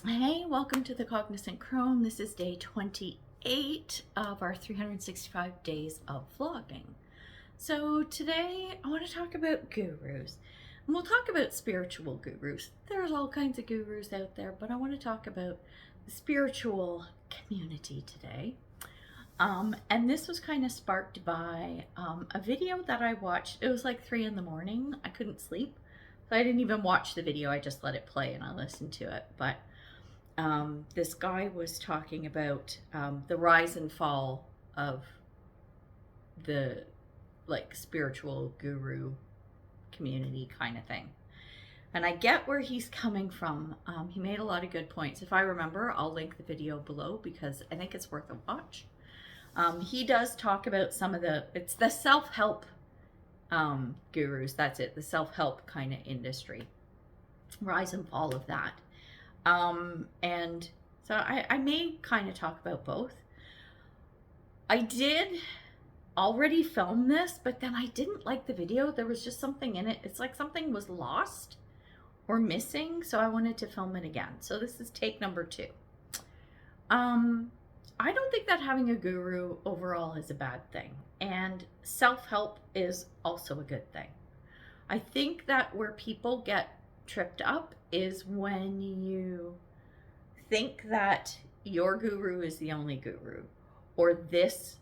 Hey, welcome to the Cognizant Crone. This is day 28 of our 365 days of vlogging. So today I want to talk about gurus. And we'll talk about spiritual gurus. There's all kinds of gurus out there, but I want to talk about the spiritual community today. And this was kind of sparked by a video that I watched. It was like 3 in the morning. I couldn't sleep. So I didn't even watch the video. I just let it play and I listened to it. But this guy was talking about the rise and fall of the spiritual guru community kind of thing. And I get where he's coming from. He made a lot of good points. If I remember, I'll link the video below because I think it's worth a watch. He does talk about it's the self-help gurus. That's it, the self-help kind of industry. Rise and fall of that. And so I may kind of talk about both. I did already film this, but then I didn't like the video. There was just something in it. It's like something was lost or missing, so I wanted to film it again. So this is take number 2. I don't think that having a guru overall is a bad thing, and self-help is also a good thing. I think that where people get tripped up is when you think that your guru is the only guru, or this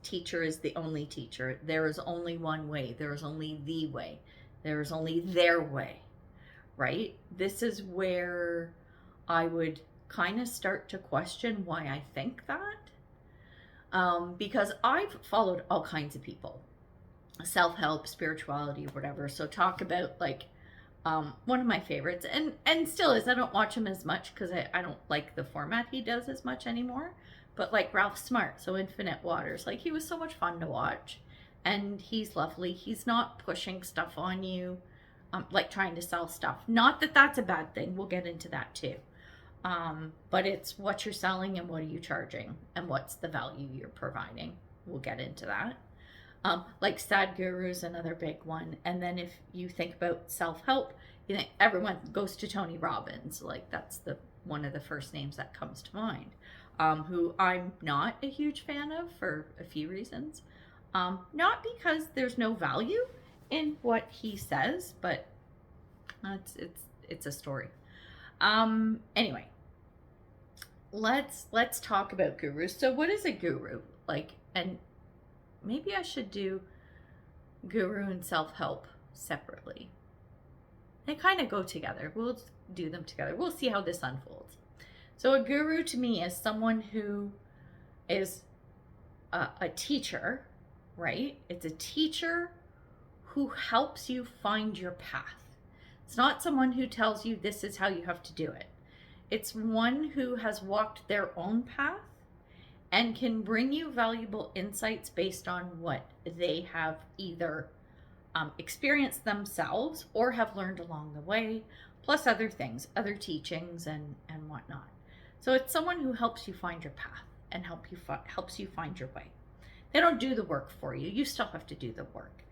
teacher is the only teacher. There is only one way. There is only the way. There is only their way, right? This is where I would kind of start to question why I think that, because I've followed all kinds of people, self-help, spirituality, whatever. So talk about one of my favorites, and still is, I don't watch him as much because I don't like the format he does as much anymore, but like Ralph Smart, so Infinite Waters, like he was so much fun to watch, and he's lovely. He's not pushing stuff on you, like trying to sell stuff. Not that that's a bad thing, we'll get into that too, but it's what you're selling and what are you charging and what's the value you're providing. We'll get into that. Like Sadhguru is another big one. And then if you think about self-help, you think everyone goes to Tony Robbins. Like that's one of the first names that comes to mind, who I'm not a huge fan of for a few reasons. Not because there's no value in what he says, but it's a story. Anyway, let's talk about gurus. So what is a guru? And maybe I should do guru and self-help separately. They kind of go together. We'll do them together. We'll see how this unfolds. So a guru to me is someone who is a teacher, right? It's a teacher who helps you find your path. It's not someone who tells you this is how you have to do it. It's one who has walked their own path and can bring you valuable insights based on what they have either experienced themselves or have learned along the way, plus other things, other teachings and whatnot. So it's someone who helps you find your path and helps you find your way. They don't do the work for you. You still have to do the work.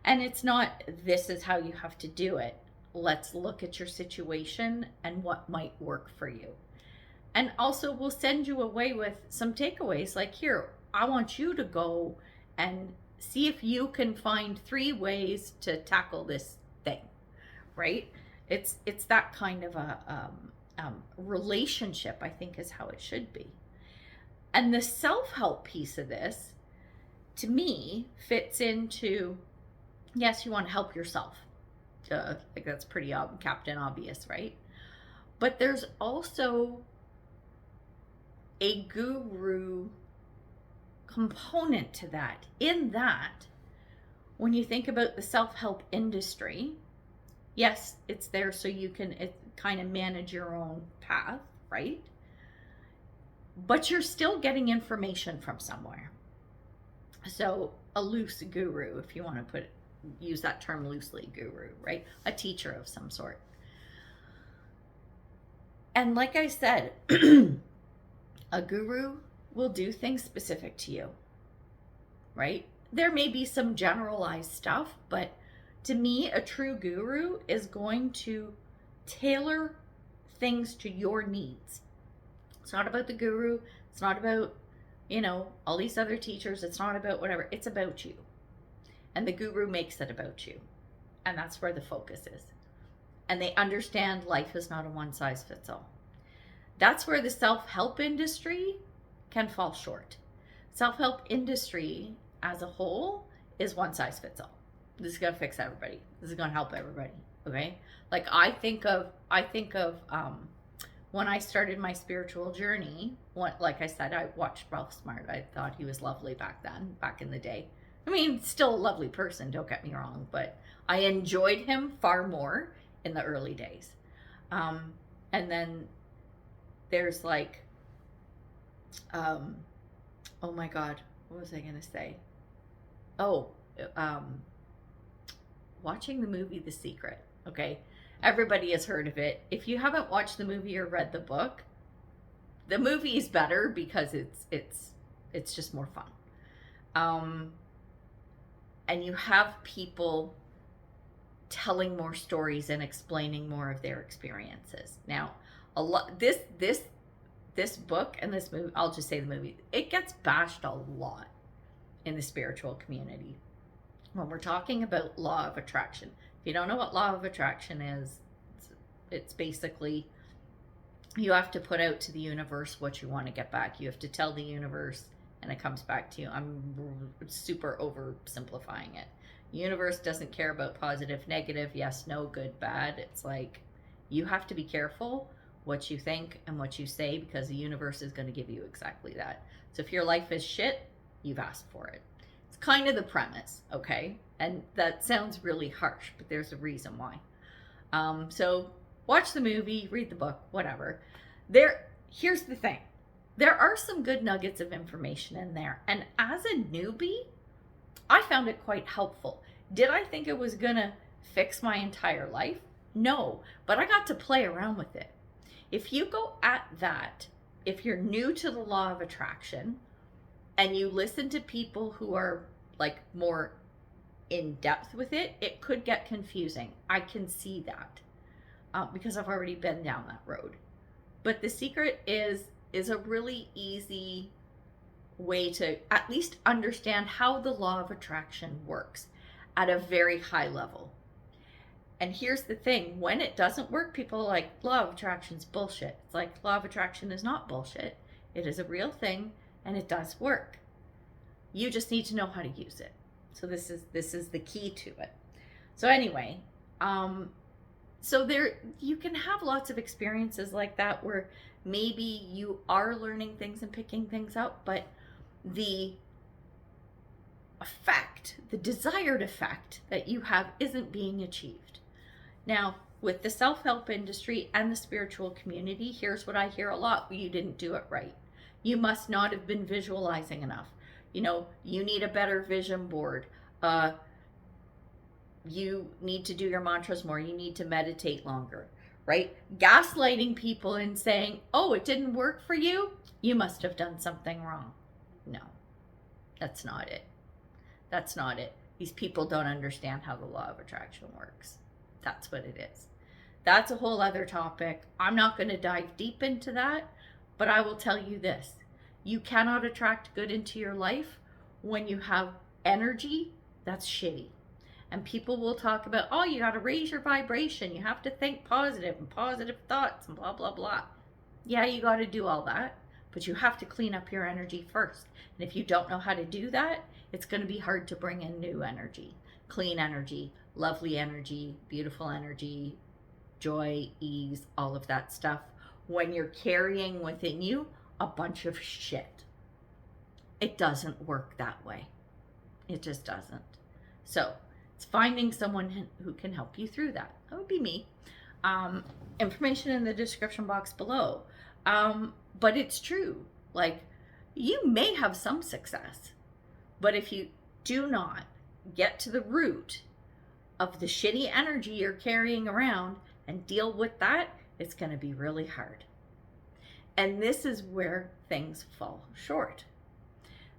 And it's not, this is how you have to do it. Let's look at your situation and what might work for you. And also we'll send you away with some takeaways, like, here, I want you to go and see if you can find 3 ways to tackle this thing, right? It's that kind of a relationship, I think, is how it should be. And the self-help piece of this, to me, fits into, yes, you want to help yourself. Like that's pretty Captain Obvious, right? But there's also a guru component to that, in that when you think about the self-help industry, yes, it's there so you can kind of manage your own path, right? But you're still getting information from somewhere. So a loose guru, if you want to use that term loosely, guru, right? A teacher of some sort. And like I said, a guru will do things specific to you, right? There may be some generalized stuff, but to me, a true guru is going to tailor things to your needs. It's not about the guru. It's not about, all these other teachers. It's not about whatever. It's about you. And the guru makes it about you. And that's where the focus is. And they understand life is not a one size fits all. That's where the self-help industry can fall short. Self-help industry as a whole is one size fits all. This is going to fix everybody. This is going to help everybody. Okay. Like I think of when I started my spiritual journey, like I said, I watched Ralph Smart. I thought he was lovely back then, back in the day. I mean, still a lovely person, don't get me wrong, but I enjoyed him far more in the early days. And then there's like, oh my God, what was I going to say? Watching the movie The Secret. Okay. Everybody has heard of it. If you haven't watched the movie or read the book, the movie is better because it's just more fun. And you have people telling more stories and explaining more of their experiences. Now, a lot this book and this movie, I'll just say the movie, it gets bashed a lot in the spiritual community when we're talking about law of attraction. If you don't know what law of attraction is, it's basically you have to put out to the universe what you want to get back. You have to tell the universe and it comes back to you. I'm super oversimplifying it. The universe doesn't care about positive, negative, yes, no, good, bad. It's like you have to be careful what you think and what you say because the universe is going to give you exactly that. So if your life is shit, you've asked for it. It's kind of the premise, okay? And that sounds really harsh, but there's a reason why. So watch the movie, read the book, whatever. Here's the thing. There are some good nuggets of information in there. And as a newbie, I found it quite helpful. Did I think it was going to fix my entire life? No, but I got to play around with it. If you go at that, if you're new to the law of attraction and you listen to people who are like more in depth with it, it could get confusing. I can see that because I've already been down that road. But The Secret is a really easy way to at least understand how the law of attraction works at a very high level. And here's the thing, when it doesn't work, people are like, law of attraction's bullshit. It's like, law of attraction is not bullshit. It is a real thing and it does work. You just need to know how to use it. So this is the key to it. So anyway, so there you can have lots of experiences like that where maybe you are learning things and picking things up, but the effect, the desired effect that you have isn't being achieved. Now, with the self-help industry and the spiritual community, here's what I hear a lot. You didn't do it right. You must not have been visualizing enough. You need a better vision board. You need to do your mantras more. You need to meditate longer, right? Gaslighting people and saying, oh, it didn't work for you. You must have done something wrong. No, that's not it. That's not it. These people don't understand how the law of attraction works. That's what it is. That's a whole other topic. I'm not going to dive deep into that, but I will tell you this. You cannot attract good into your life when you have energy that's shitty. And people will talk about, oh, you got to raise your vibration. You have to think positive and positive thoughts and blah, blah, blah. Yeah, you got to do all that, but you have to clean up your energy first. And if you don't know how to do that, it's going to be hard to bring in new energy, clean energy, lovely energy, beautiful energy, joy, ease, all of that stuff when you're carrying within you a bunch of shit. It doesn't work that way. It just doesn't. So it's finding someone who can help you through that. That would be me. Information in the description box below. But it's true. Like, you may have some success, but if you do not get to the root of the shitty energy you're carrying around and deal with that, it's going to be really hard. And this is where things fall short.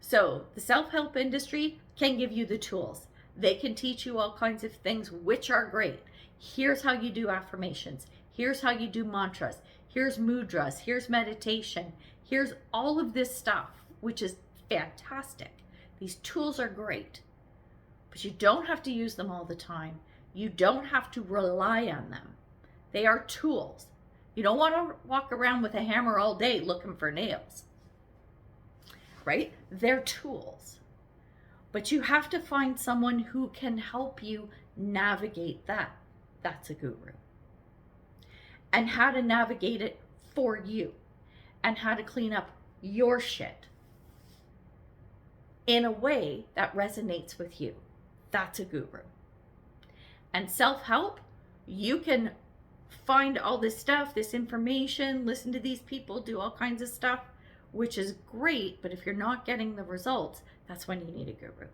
So the self-help industry can give you the tools. They can teach you all kinds of things, which are great. Here's how you do affirmations. Here's how you do mantras. Here's mudras. Here's meditation. Here's all of this stuff, which is fantastic. These tools are great, but you don't have to use them all the time. You don't have to rely on them. They are tools. You don't want to walk around with a hammer all day looking for nails, right? They're tools. But you have to find someone who can help you navigate that. That's a guru. And how to navigate it for you, and how to clean up your shit in a way that resonates with you. That's a guru. And self-help, you can find all this stuff, this information, listen to these people, do all kinds of stuff, which is great. But if you're not getting the results, that's when you need a guru.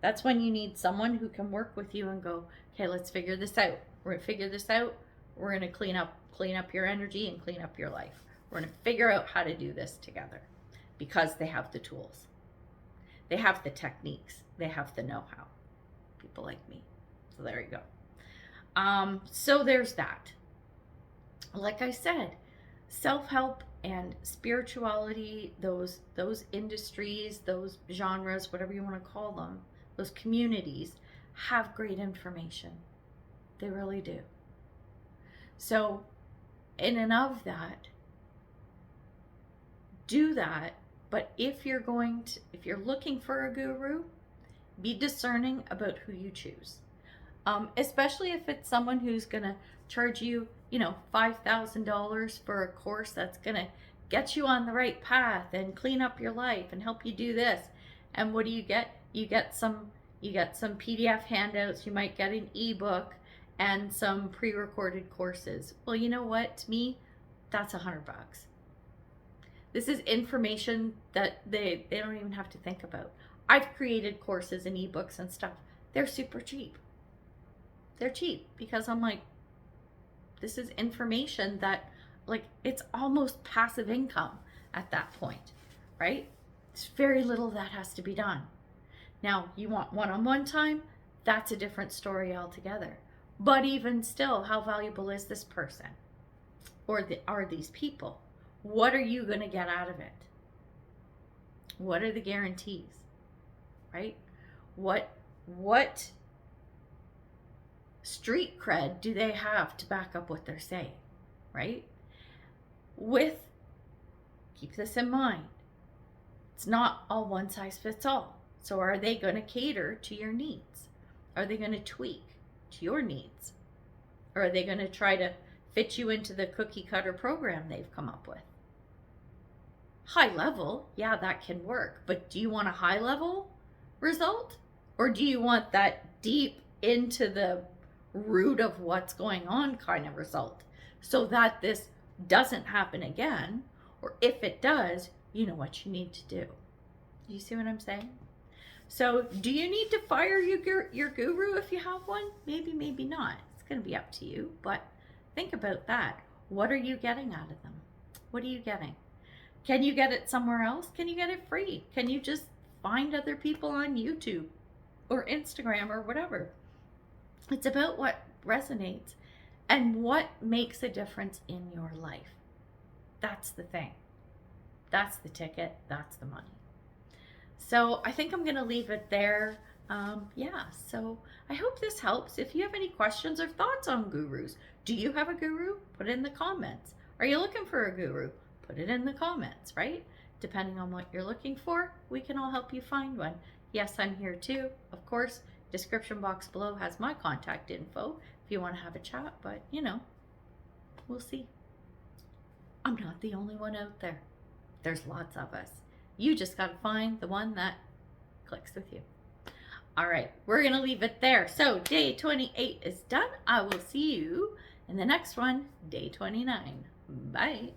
That's when you need someone who can work with you and go, okay, let's figure this out. We're going to figure this out. We're going to clean up your energy and clean up your life. We're going to figure out how to do this together, because they have the tools. They have the techniques. They have the know-how. People like me. So there you go. So there's that. Like I said, self-help and spirituality, those industries, those genres, whatever you want to call them, those communities have great information. They really do. So in and of that, do that. But if you're looking for a guru, be discerning about who you choose. Especially if it's someone who's going to charge you, $5,000 for a course that's going to get you on the right path and clean up your life and help you do this. And what do you get? You get some PDF handouts. You might get an ebook and some pre-recorded courses. Well, you know what? To me, that's $100. This is information that they don't even have to think about. I've created courses and ebooks and stuff. They're super cheap. They're cheap because I'm like, this is information that, like, it's almost passive income at that point, right? It's very little that has to be done. Now, you want one-on-one time? That's a different story altogether. But even still, how valuable is this person? Or are these people? What are you going to get out of it? What are the guarantees, right? What street cred do they have to back up what they're saying, right? Keep this in mind, it's not all one size fits all. So are they going to cater to your needs? Are they going to tweak to your needs? Or are they going to try to fit you into the cookie cutter program they've come up with? High level, yeah, that can work. But do you want a high level result? Or do you want that deep into the root of what's going on kind of result, so that this doesn't happen again? Or if it does, you know what you need to do. You see what I'm saying? So do you need to fire your guru if you have one? Maybe, maybe not. It's going to be up to you, but think about that. What are you getting out of them? What are you getting? Can you get it somewhere else? Can you get it free? Can you just find other people on YouTube or Instagram or whatever? It's about what resonates and what makes a difference in your life. That's the thing. That's the ticket. That's the money. So I think I'm going to leave it there. So I hope this helps. If you have any questions or thoughts on gurus, do you have a guru? Put it in the comments. Are you looking for a guru? Put it in the comments, right? Depending on what you're looking for, we can all help you find one. Yes, I'm here too. Of course, description box below has my contact info if you want to have a chat, but we'll see. I'm not the only one out there. There's lots of us. You just got to find the one that clicks with you. All right, we're going to leave it there. So day 28 is done. I will see you in the next one, day 29. Bye.